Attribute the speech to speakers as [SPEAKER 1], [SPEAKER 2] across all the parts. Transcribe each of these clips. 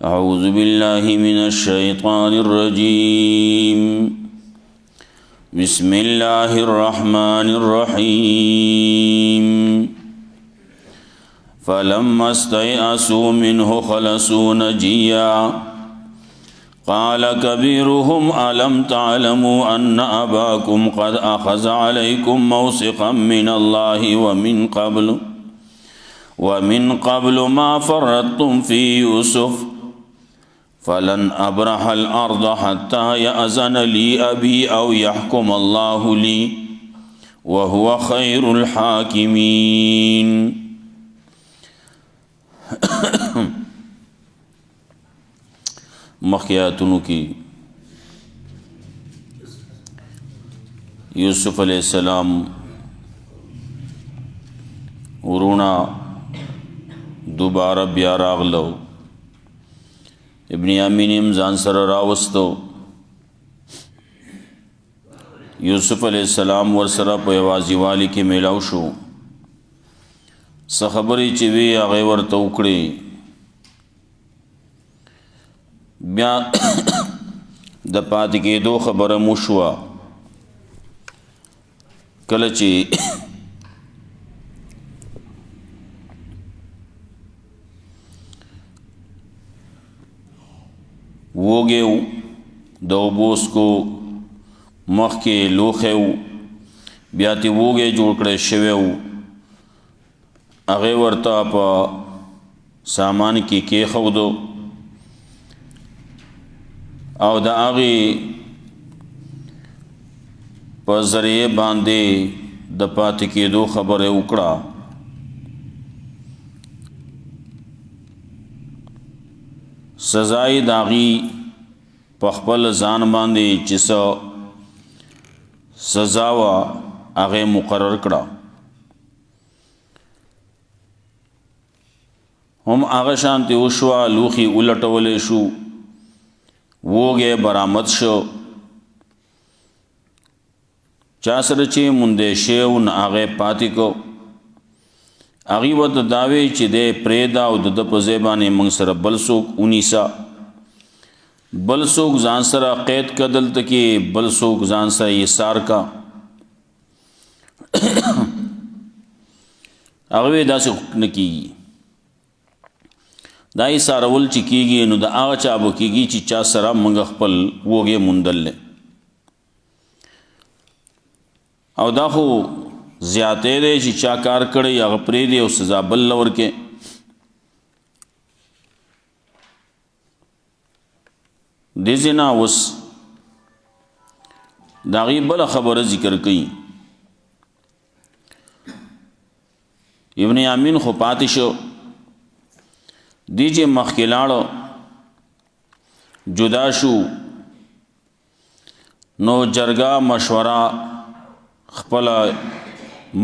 [SPEAKER 1] أعوذ بالله من الشيطان الرجيم بسم الله الرحمن الرحيم فلما استيئسوا منه خلصوا نجيا قال كبيرهم ألم تعلموا أن أباكم قد أخذ عليكم موثقا من الله ومن قبل ما فرطتم في يوسف فلن أبرح الأرض حتى يأذن لي أبي أو يحكم الله لي وهو خير الحاكمين. مخیاتونو کی یوسف علیہ السلام ورونا دوباره بیا راغلو، ابن یامین ځان سره راوستو. یوسف علیہ السلام ورسره په یوازیوالي کې میلاو شو. څه خبرې چې وی هغه ورته وکړي. بیا د پاتې کېدو خبره مو شوه. کله چې ووګیو د اوبو څکو مخکې لوښی و، بیا ترې ووګی جوړ کړی شوی و، هغې ورته په سامان کې کېښودو او د هغې په ذریعې باندې د پاتې کېدو خبره وکړه. سزای د هغې په خپل ځان باندې چې څه سزا وه هغې مقرر کړه. هم هغه شانتې وشوه، لوښي ولټولی شو، ووګی برآمد شو. چا سره چې موندی شی و نه هغې پاتې کو. هغې ورته دا وی چې دی پرېږده او د ده په ځای باندې موږ سره بل څوک ونیسه، بل څوک ځان سره قید که دلته کې، بل څوک ځان سره ایثار کا. هغه وی داسې نه کېږي. دا ایثارول چې کېږي نو د هغه چا به کېږي چې چا سره موږ خپل وږی موندل دی. او دا خو زیاتی دی چې چا کار کړی هغه پرېږدي او سزا بل له ورکې. دې ځای نه اوس د هغې بله خبره ذکر کوي. ابن یامین خو پاتې شو، دی چې مخکې لاړو جدا شو نو جرګه مشوره خپله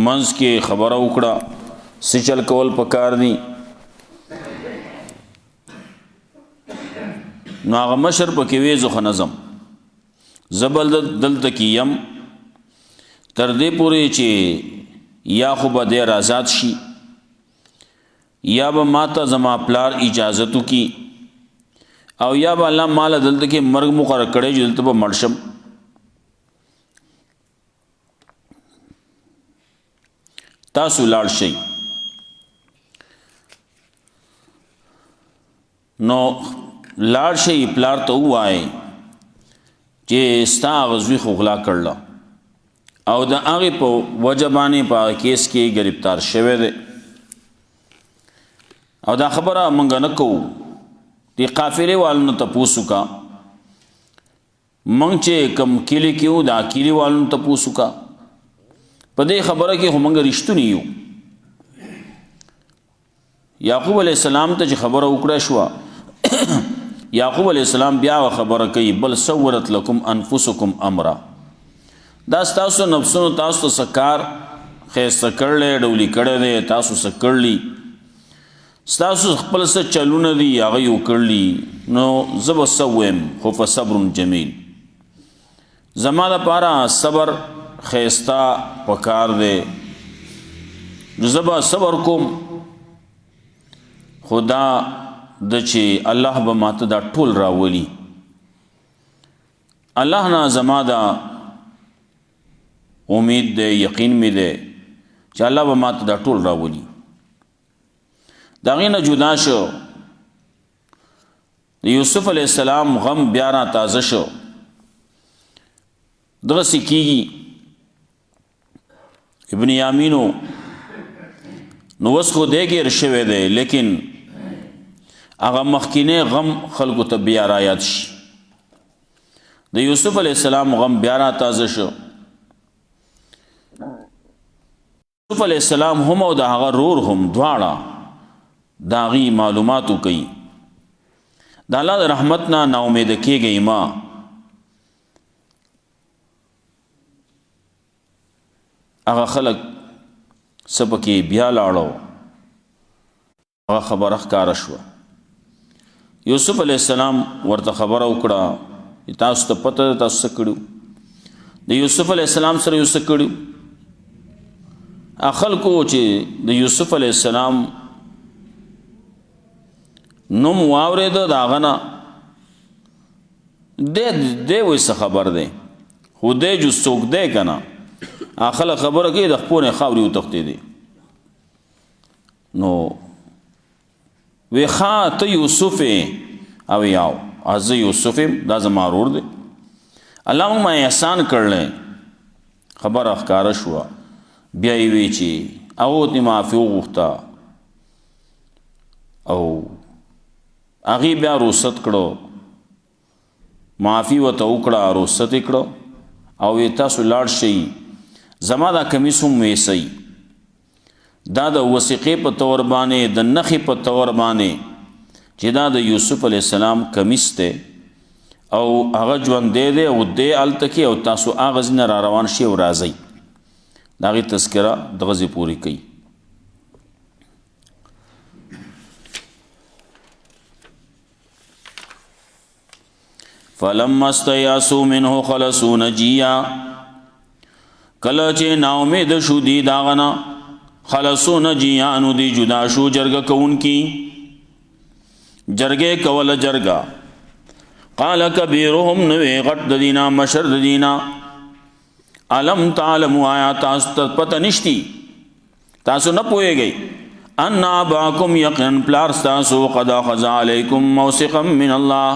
[SPEAKER 1] منځ کې خبره وکړه څه چل کول پکار دي. نو هغه مشر پکې وی زه خو نظم زه بل دلته کې یم تر دې پورې چې یا خو به دی آزاد شي یا به ماته زما پلار اجازتو کی او یا به الله مال دلته کې مرګ مقرر کړی چې دلته به مړ شم. تاسو لاړ شئ. نو لاړ شئ پلار ته ووایئ چې ستا هغه زوی خو غلا کړله او د هغې په وجه باندې په هغه کیس کې ګرفتار شوی دی او دا خبره مونږ نه کوو. دې قافلې والو نه تپوس وکړه، مونږ چې کوم کلي کې وو دا کلي والو نه تپوس وکړه. په دې خبره کې خو مونږ رښتوني یو. یعقوب علیه السلام ته چې خبره وکړه شوه، یعقوب علیه السلام بیا خبره کوي بل صورت لکم انفسکم امرا، دا ستاسو نفسونو تاسو ته څه کار ښایسته کړلی ډولي کړی دی، تاسو څه کړلي، ستاسو خپل څه چلونه دي هغه یې وکړلي. نو زه به څه ویم خو فصبر جمیل، زما دپاره صبر ښایسته پکار دی. نو زه به صبر کوم، خو دا د چې الله به ماته دا ټول راولي. الله نه زما دا امید دی، یقین می دی چې الله به ماته دا ټول راولي. د هغې نه جدا شو. د یوسف علیه السلام غم بیا را تازه شو. دغسې کېږي ابن یامینو نو اوس خو دی ګیر شوی دی، لیکن هغه مخکینی غم خلکو ته بیا رایاد شي. د یوسف علیه السلام غم بیا را تازه شو. یوسف علیه السلام هم او د هغه رور هم دواړه د هغې معلوماتو کوي. د الله د رحمت نه ناامیده کېږئ ما. هغه خلک څه پکې بیا لاړو، هغه خبره ښکاره شوه. یوسف علیه السلام ورته خبره وکړه تاسو ته پته ده تاسو څه کړي. د یوسف علیه السلام سره یو څه کړي. خلکو چې د یوسف علیه السلام نوم واورېده د هغه نه دی وایي څه خبر دی، خو دی جو څوک دی که نه. خلک خبره کوي د خپلې خاورې وتښتېدې. نو وی ښه ته یوسف یې؟ او یاو زه یوسف یم، دا زما ورور دی. الله موږ ما احسان کړلی. خبره ښکاره شوه. بیا یې وی چې هغو ترې معافي وغوښته او هغې بیا رخصت کړو، معافي ورته وکړه، رخصت یې کړو او وی تاسو لاړ شئ، زما دا کمیس هم ویسئ. دا د وثیقې په طور باندې، د نښې په طور باندې چې دا د یوسف علیه السلام کمیس دی او هغه ژوندی دی او دی هلته کې او تاسو هغه ځای نه را روان شئ او راځئ. د هغې تذکره دغه ځای پورې کوي. فلما استیأسوا منه خلصوا نجیا. کله چې ناامید شو دی د هغه نه، خلصوا نجیا نو دی جدا شو جرګه کوونکي. جرګې کوله جرګه. قال کبیرهم نوې غټ د دینا مشر د دینا علم تعلموا آیا تاسو ته پته نشتی، تاسو نه پوهیږئ ان اباکم یقینا پلار ستاسو قد اخذ علیکم موثقا من الله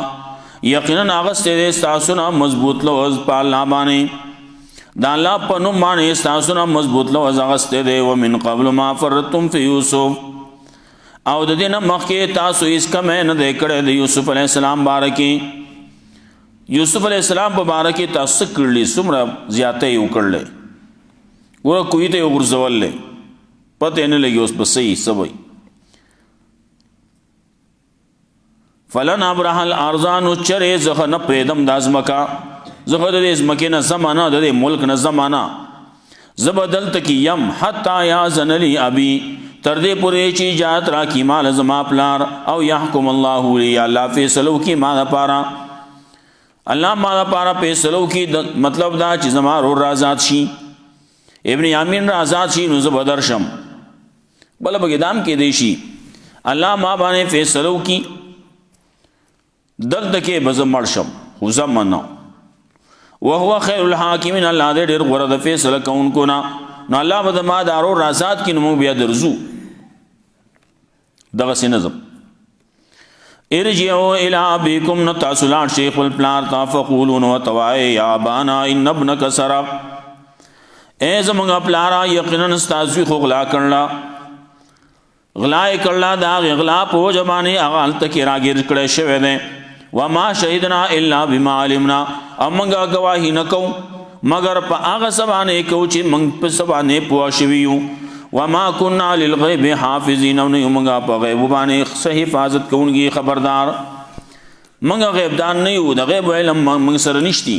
[SPEAKER 1] یقینا اغسطی دی ستاسو نه مضبوط لوز په الله باندې، دا الله په نوم باندې ستاسو نه مضبوط لوز اغسطی دی. ومن قبل ما فرطتم فی یوسف او د دې نه مخکې تاسو هیڅ کمی نه دی کړی د یوسف علیه السلام باره کې. یوسف علیه السلام په باره کې تاسو څه کړلي، څومره زیاتی یې وکړلی. ګوره کوهي ته یې وغورځولی، پته یې نه لګي اوس به څه یي څه به یي. فلن ابرح الارض نو چرې زه نه پرېږدم دا ځمکه، زه خو د دې ځمکې نه ځمه نه، د دې ملک نه ځمه نه، زه به دلته کې یم حتی یاذن لی ابي تر دې پورې چې اجازت راکړي مال زما پلار او یحکم الله لی الله فیصله وکړي ما دپاره، الله ما دپاره فیصله وکړي. مطلب دا چې زما ورور را آزاد شي، ابن یامین را آزاد شي نو زه به درشم. بله پکې دام کیدی شي الله ما باندې فیصله وکړي دلته کې به زه مړ شم، خو زه نه. وهو خیر الحاکمین الله دې ډېر غوره د فیصله کوونکو نه. نو الله به د ما دا ورور را آزاد کړي نو موږ بیا درځو. دغسې نظم. ارجعوا الى ابيكم نو تاسو لاړ شئ خپل پلار ته فقولوا نو ورته وایئ یا ابانا ان ابنک سرق، ای زموږ پلاره یقینا ستا زوی خو غلا کړله، غلا یې کړله، د هغې غلا په وجه باندې هغه هلته کې راګیر کړی شوی دی. وما شهدنا الا بما علمنا او موږ ګواهي نه کوو مگر په هغه څه باندې کوو چې موږ په څه باندې پوه شوي یو. وما كنا للغیب حافظین او نه یو موږ په غیب باندې څه حفاظت کوونکي خبردار. موږ غیبدان نه یو، د غیب علم موږ سره نشتی،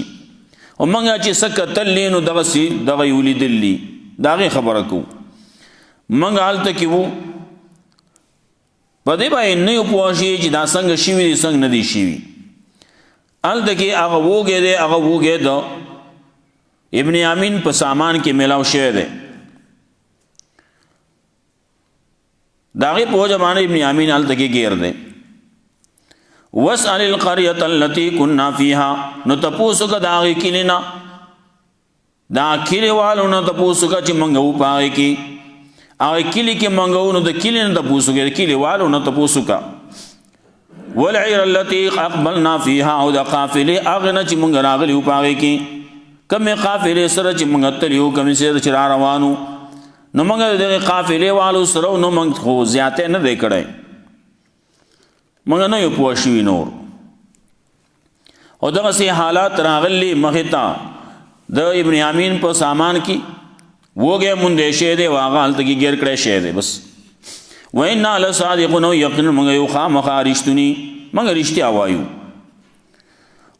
[SPEAKER 1] او موږ چې څه کتلی نو دغسې دغه یې ولیدلي د هغې خبره کوو. موږ هلته کې وو په دې باندې نه یو پوه شي چې دا څنګه شوي دي څنګه نه دي شوي. هلته کې هغه وږی دی، هغه وږی د ابن یامین په سامان کې میلاو شوی دی. د هغې په وجه باندې ابن یامین هلته کې ګیر دی. واسأل القرية التي كنا فيها نو تپوسو کا داغی کلینا دا کلی والو نو تپوسو کا چی منگو پاگی کی آغی کلی کی منگو نو دا کلی نو تپوسو کا کلی والو نو تپوسو کا والعیر التي اقبلنا فيها او دا قافلی آغینا چی منگ راغلیو پاگی کی کمی قافلی سر چی منگ تلیو کمی سر چی را روانو نو منگ دا قافلی والو سرو نو منگ خو زیادے نا دے کڑے منگ نو یو پوشوی نور او دا سی حالات راغلی مخیطا دا ابن یامین پا سامان کی وہ گئے مندے شہدے واغا حالتکی گیر کڑے شہدے بس وَإِنَّا لَصَادِقُونَ یقین منگا یو خام خارشتنی منگا رشتی آوائیو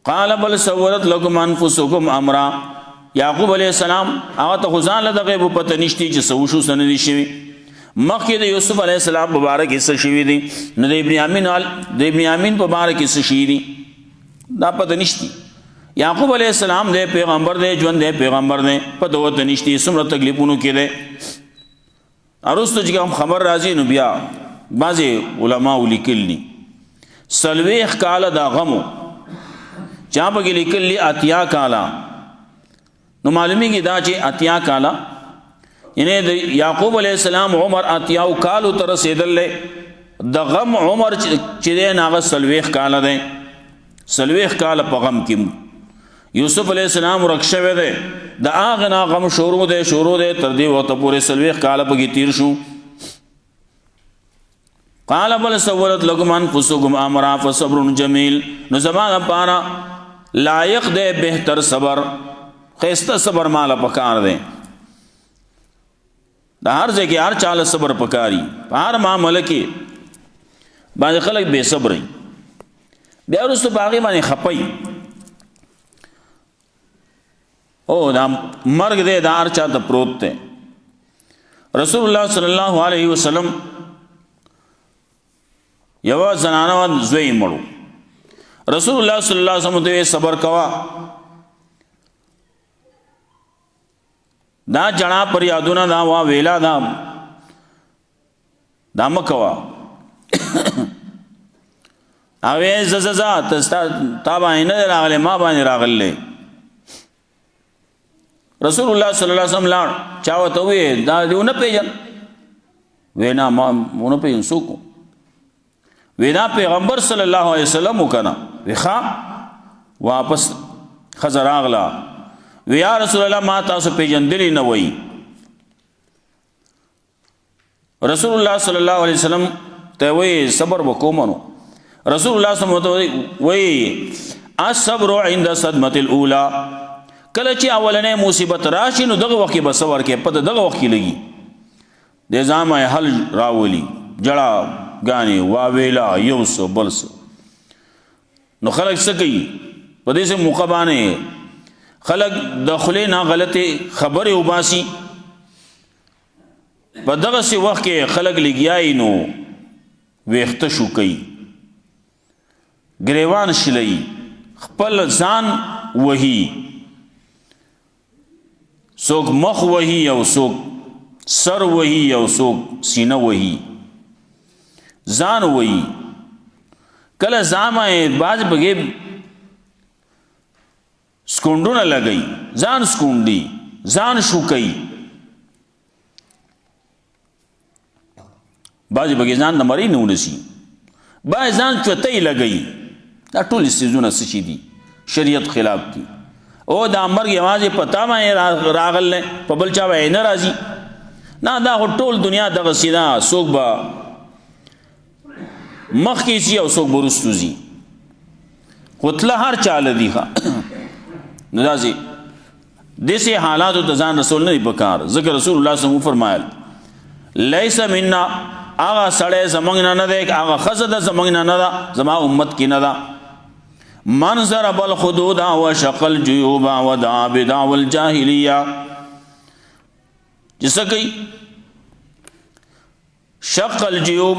[SPEAKER 1] قال بل سورت لکم انفسکم امرا یعقوب علیہ السلام آغا تا خزان لدى غیب پتنشتی چی سوشو سندی شوی مخی دا یوسف علیہ السلام مبارک اس شوی دی نو دا ابن یامین مبارک اس شوی دی دا پتنشتی یعقوب علیہ السلام دے پیغمبر دے جون دے پیغمبر دے پتو تنشتی سمرت تکلیفونو کی دے ارستو چکا ہم خبر رازی نو بیا بازی علماء لکلنی سلویخ کالا دا غمو چاپا کی لکلی اتیا کالا نو معلومی کی دا چی اتیا کالا یعنی یعقوب علیہ السلام عمر اتیاو کالو ترسیدل لے دا غم عمر چی دے ناغا سلویخ کالا دے سلویخ کالا پا غم کیم یوسف علیہ السلام رکشوے دے دا آغنا غم شروع دے تردی وقت پورے سلویخ کالا پا کی تیر شو قال بل سورت لکم انفسکم امرا فصبر جمیل نو زمان پارا لائق دے بہتر صبر خیستہ صبر مالا پکار دے دا ہر جگہ ہر چال صبر پکاری ہر معاملہ کی بعض خلق بے صبری بیا رستو باغی مانی خپئی او دا مرگ دے دا ہر چاہتا پروت تے رسول اللہ صلی اللہ علیہ وسلم یو زنانوان زوی مڑو رسول اللہ صلی اللہ علیہ وسلم دے صبر کوا دا جنا پر یادونا دا وا ویلا دا مکوا اوی زززا تا بانی ندر آگلے ما بانی راغل لے رسول اللہ صلی اللہ علیہ وسلم لار چاوتا ہوئے دا دیو نا پیجن وینا ما نا پیجن سوکو وینا پیغمبر صلی اللہ علیہ وسلم کنا ویخا واپس خزر آغلا ویا رسول اللہ ما تاسو پیجن دلی نوئی رسول اللہ صلی اللہ علیہ وسلم تاوی صبر بکو منو رسول اللہ صلی اللہ علیہ وسلم وی الصبر عند صدمت الاولا کلچی اولنے مصیبت راشی نو دغ وقی بصور کے پتہ دغ وقی لگی دے زامہ حل راولی جڑا گانی واویلا یوسو بلسو نو خلق سکی پدے سے مقبانے خلق دخلے نا غلط خبر اباسی بدغ سے وقت کے خلق لگیائی نو ویختشو کئی گریوان شلئی خپل زان وہی سوک مخ وہی او سوک سر وہی او سوک سینہ وہی زان وہی کل زامہ باز بگے سکونڈو نہ لگئی زان سکونڈی زان شوکئی باز بگے زان نمری نونسی باز زان چوتئی لگئی دا ټول استیزونه سچی دی شریعت خلاف دی او دا مرگ یوازې پتا ما راغل نه په بل چا وای نه راځي نه دا ټول دنیا دغه سینا سوق با مخ کی سی او سوق برستوزی قتل هر چاله دی ښا نو داسي دسه حالات د ځان رسول نه پکار ذکر رسول الله صلی الله علیه وسلم فرمایل لیس منا آغا سړی زمنګ نه ده آغا خزه زمنګ نه ده زما امت کې نه ده من ضرب الخدود وشق الجيوب ودعا بدعوى الجاهليه جسا کئی شق الجيوب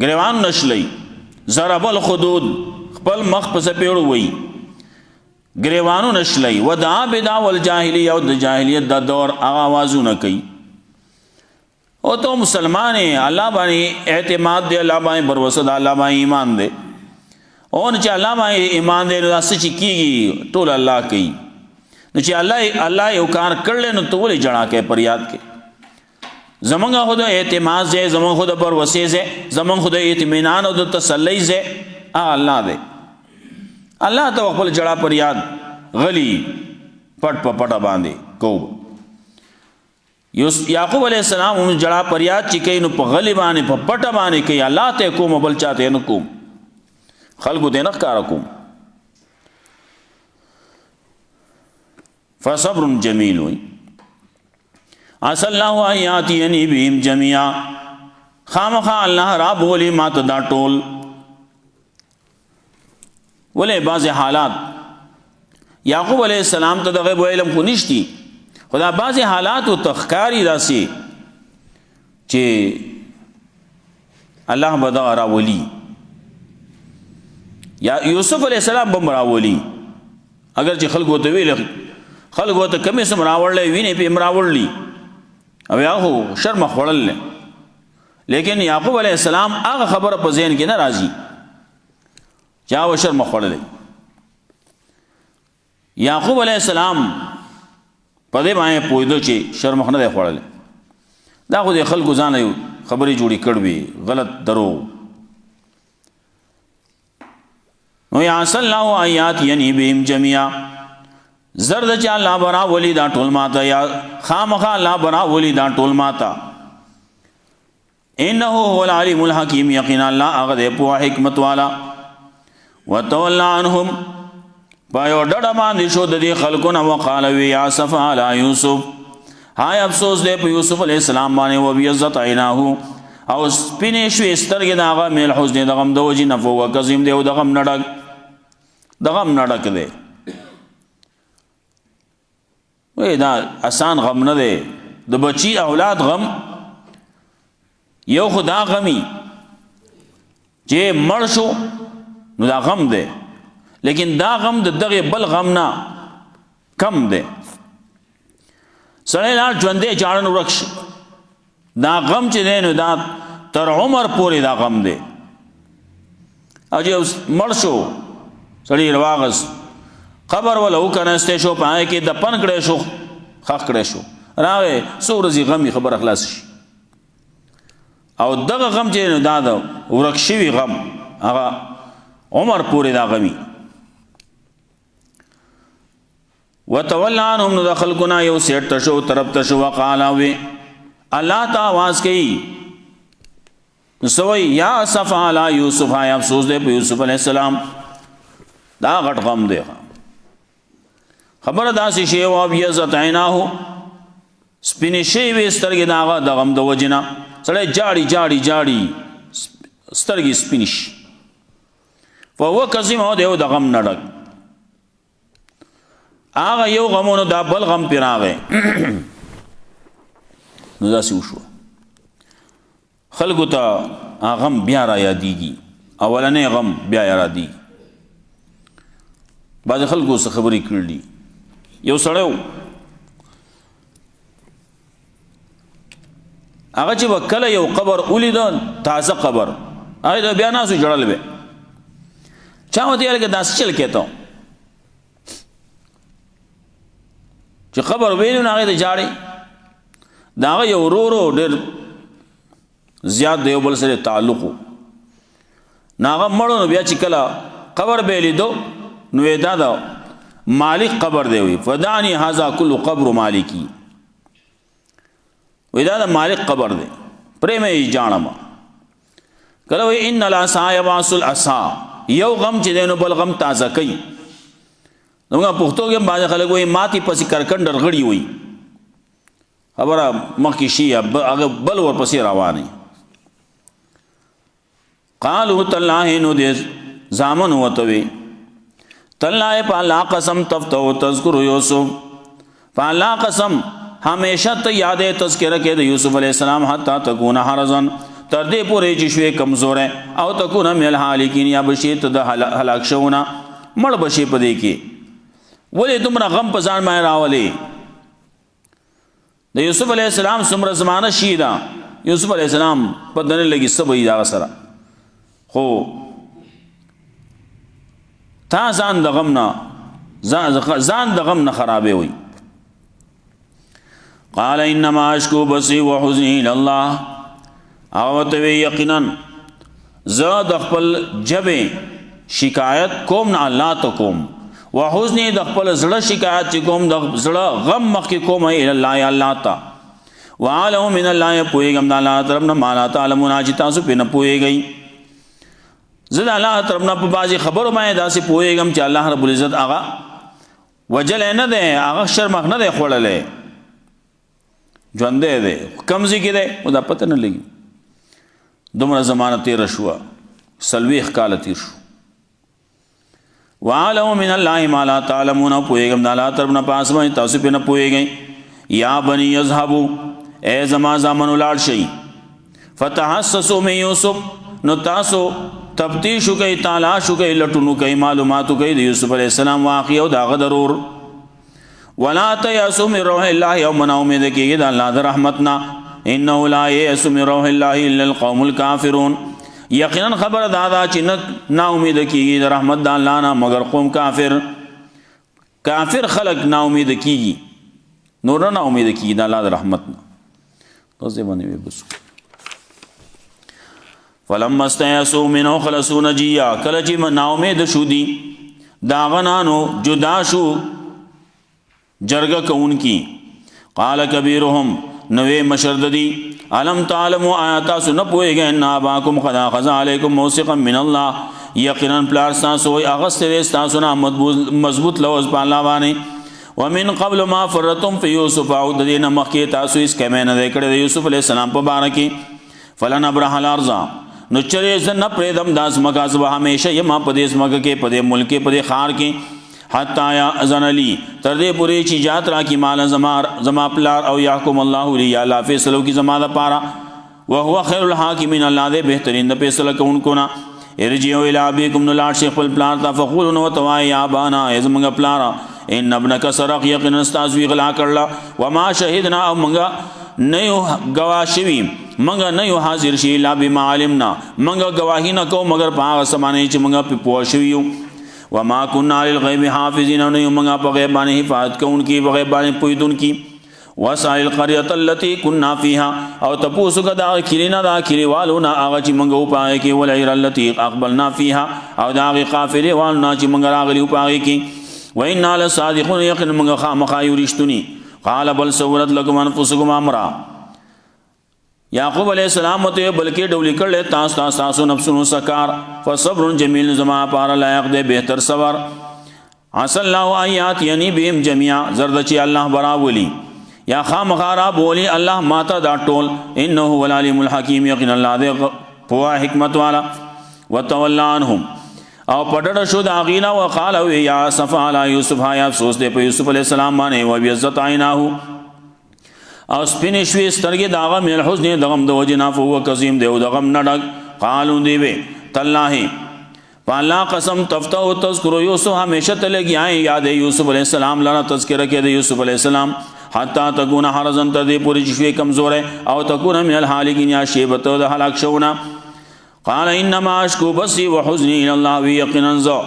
[SPEAKER 1] گریوان نشلی ضرب الخدود خپل مخ پس پیڑو وی گریوانو نشلی ودعا بدعوى الجاهليه ود جاہلیت دا دور آوازو نہ کئی او تو مسلمان ہے اللہ بانی اعتماد دے اللہ بانی بروسد اللہ بانی ایمان دے او نه چې الله باندې ایمان دی نو دا څه چې کېږي ټول الله کوي. نو چې الله یو کار کړل نو ته ولې جړا کې پریاد کې؟ زمونږ خو د اعتماد ځای، زمونږ خو د بروسې ځای، زمونږ خو د اطمینان او د تسلی ځای الله دی. الله ته خپل جړا پریاد غلی پټ په پټه باندې کوو. یعقوب علیہ السلام هم جړا پریاد چې کوي نو په غلی باندې په پټه باندې کوي. الله ته کوم بل چاته نه کوم، خلقو ته نه ښکاره کوم. فصبر جمیل وی عسى الله ان ياتيني بهم جميعا، خامخا الله را بولی ما ته دا ټول. ولې بعض حالات یعقوب علیہ السلام ته د غیب علم خو نشتی، خدا بعض حالات او تخکاری داسي چې الله بدا را ولی. یا یوسف علیہ السلام بم را ولی، اگر چې خلکو ته ویل خلکو ته کمی سم راوړلې ویني په امراوړلی او یا هو شرم خړل، لیکن یعقوب علیہ السلام هغه خبره په ذهن کې نه راځي چا و شرم خړل. یعقوب علیہ السلام په دې باندې پوهیدو چې شرم نه خړل، دا خو د خلکو ځان یو خبرې جوړې کړوي غلط درو. نو یا صلی الله آیات یعنی بهم جميعا، زرد چې الله برا ولی دا ټول ماته، یا خامخا الله برا ولی دا ټول ماته. انه هو العلیم الحکیم، یقینا الله هغه دی په حکمت والا. وتولى عنهم، پایو ډډه باندې شو د دې خلکو نه. وقال وی یا اسف علی یوسف، هاي افسوس دی په یوسف علیہ السلام باندې. وبیضت عیناه، او سپینې شوې سترګې د هغه من الحزن، د غم د وجې نه. فهو کظیم دی، او د غم نه ډک دی. وی دا آسان غم نه دی، د بچی اولاد غم یو خدا غمی چې مړ شو نو دا غم دی، لیکن دا غم د دغه بل غم نه کم دی. سړی لار ژوندې چاړن ورکش، دا غم چې دی نو دا تر عمر پورې دا غم دی. او چې مړ شو سړی رواغس قبر ولا وکنسته شو، پای کې د پن کړه شو، خخ کړه شو، راوي سورزي غمي خبر اخلاص شي. او دغه غم چې دا د ورکشوي غم هغه عمر پورې دا غمي. وتولى عنهم، نو د خلقنا یو سیټ تشو طرف تشو. وقال وی الله تا आवाज کوي سوي یا اسف علی یوسف، یا افسوس دے په یوسف علیہ السلام، دا غټ غم دی. خبر داسې شی او بیزت عیناه، سپینې شی وي سترګې د هغه د غم د وجې نه. سړی جاړي جاړي جاړي سترګې سپینې شي. فهو کظیم، او دی د غم نه ډک. هغه یو غمونو دا بل غم پې راغی. نو داسې وشوه خلکو ته هغه غم بیا را یادېږي، اولنی غم بیا یادېږي. بعضې خلکو څه خبرې کړي. یو سړی و هغه چې به کله یو قبر ولیده، تازه قبر، هغې ته بیا ناسو جړل به چا ورته ویل که داسې چل کېته چې قبر ویلو نو هغې ته جاړې. د هغه یو ورو ډېر زیات د یو بل سره تعلق و. نو هغه مړو نو بیا چې کله قبر به یې لیدو نو یې دا د مالک قبر دی. وی فدعني هذا كل قبر مالکی، وی دا د مالک قبر دی، پرې مې جانم. کله وی ان العصا یبعث العصا، یو غم چې دی نو بل غم تازه کوي. نو پښتو کې بعض خلک وی ماتي پسې کرکنډر غړي وي، خبره مخکې شي هغه بل ورپسې رواني. قالوا تالله، نو دې زامن وته وی تالله په الله قسم تفتو تذکر یوسف، په الله قسم ہمیشہ ته یادې تذکرہ کې د یوسف علیہ السلام حتی تکون حرزن، تر دې پورې چې شوې کمزور او تکون من الحالکین، یا بشي ته د هلاک شونه مړ بشي په دې کې. ولې دومره غم په ځان باندې راولې؟ د یوسف علیہ السلام څومره زمانه شي دا یوسف علیہ السلام په دنه لګي سبې دا سره، خو تا ځان د غم نه ځان د غم نه خرابې وي. قال انما اشکو بثی وحزنی الی الله، او ته یقینا زه د خپل جبې شکایت کوم نه الله ته کوم، وحزنی د خپل زړه شکایت چې کوم د زړه غم مخکې کوم الی الله الله ته، وعلم من الله پوهېږم د الله طرف نه ما لا تعلمون چې تاسو پرې نه پوهېږئ. زه د الله طرف نه په بعضې خبرو باندې داسې پوهېږم چې الله رب العزت هغه وجلی نه دی، هغه شرمخ نه دی خوړلی، ژوندی دی، کم ځای کې دی خو دا پته نه لګي. دومره زمانه تېره شوه، 40 کاله تېر شو. وعلم من الله ما لا تعلمون، پوهېږم د الله طرف نه په هغه باندې تاسو پرې نه پوهېږئ. یا بني اذهبوا، ای زما زامنو لاړ شئ، فتحسسوا من یوسف، نو تاسو تفتیش وکئ، تلاش وکئ، لټون وکئ، معلومات وکئ د یوسف علیه السلام واقعې او د هغه ضرور. ولا تیأسوا من روح الله، او منا امید کیږي د الله د رحمت نه، انه لا ییأس من روح الله الا القوم الکافرون، یقینا خبر دادا چې نا امید کیږي د رحمت د الله نه مگر قوم کافر. کافر خلق نا امید کیږي، نور نا امید کیږي د الله د رحمت نه. غزه باندې بس فلما استيئسوا منه خلصوا نجيا، کله چې نا امید شو دي دا غنانو جدا شو جرګه کون کی. قال کبیرهم، نوې مشرد دي، علم تعلموا آیات سن پويږي ان اباکم قد اخذ علیکم موثقا من الله، یقینا پلار تاسو اغسطه تاسو نه مضبوط لوز په الله باندې. ومن قبل ما فرتم في يوسف، او د دې نه مخکې تاسو اس کمه نه کړی د یوسف علیه السلام په باره کې. فلن ابرح الارض، نو چرې زه نه پرېږدم دا ځمکه، زه به همیشه یم په دې ځمکه کې، په دې ملک کې، په دې ښار کې، حتی یأذن لی، تر دې پورې چې اجازت راکړي مال زما پلار، او یحکم الله لی، یا الله فیصله وکړي زما دپاره، وهو خیر الحاکمین، الله دې بهترین د فیصله کوونکو نه. ارجعوا الی ابیکم، نو لاړ شئ خپل پلار ته، فقولوا نو ورته وایئ یا ابانا، ای زموږ پلاره، ان ابنک سرق، یقینا ستاسو یې غلا کړله، وما شهدنا، او موږ نه یو ګواه شوي، موږ نه یو حاضر شي، الا بما علمنا، موږ ګواهي نه کوو مګر په هغه څه باندې چې موږ پرې پوه شوي یو. وما كنا للغیب حافظین، او نه یو موږ په غیب باندې حفاظت کوونکي، په غیب باندې پوهېدونکي. واسأل القرية التي كنا فيها، او تپوس وکړه د هغه کلي نه، د هغه کلیوالو نه، هغه چې موږ وو په هغې کې، والعیر التي اقبلنا فيها، او د هغې قافلې والو نه چې موږ راغلي وو په هغې کې. وإنا لصادقون، یقینا موږ خامخا یو رښتوني. قال بل سولت لكم انفسكم امرا، یعقوب علیہ السلام ته بلکې ډولې کړل تاسو نفسونو سکار، فصبر جمیل، زما پاره لایق دی بهتر صبر. عسى الله ان یاتینی بهم جميعا، زرد چې الله براولی یا خامخا را بولی الله ماته دا ټول، انه هو العلیم الحکیم، یقینا الله دې په حکمت والا. وتولى عنهم، او پټړ شو د اغینا، وقال یا اسف علی یوسف، یا افسوس دی په یوسف علیہ السلام باندې، وبیزت عیناه، او سپینې شوې سترګې د هغه من الحزن د غم د وجې نه، فهو کظیم دی او د غم نه ډک. قالو دی وی تالله، په الله قسم، تفتح تذکر یوسف، همیشه ته لګیاې یاد یوسف علیہ السلام لره تذکره کې د یوسف علیہ السلام، حتی تکون حرزا، تر دې پورې چې شوې کمزوری، او تکون من الحالکین، یا شیبته د هلاک شونه. قال انما اشکو بثی وحزنی الی الله، یقینا زه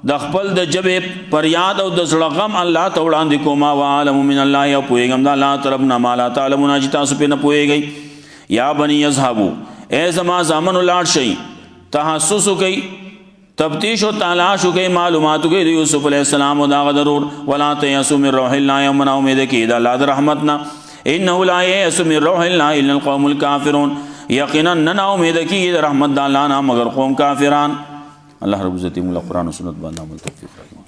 [SPEAKER 1] د خپل د جبې پریاد او د زړه غم الله ته وړاندې کوم. وعلم من الله، او پوهېږم د الله طرف نه ما لا تعلمون، چې تاسو پرې نه پوهېږئ. یا بني اذهبوا، ای زما زامنو لاړ شئ، تحسس وکئ، تفتیش و تلاش وکئ، معلومات وکئ د یوسف علیہ السلام او د هغه ضرور. ولا تیأسوا من روح الله، او منا امید کیږي د الله د رحمت نه، انه لا ییأس من روح الله الا القوم الکافرون، یقینا نه امید کیږي د رحمت د الله نه مگر قوم کافران. الله رب عزت موږ قرآن و سنت باندې عمل توفیق راکړي.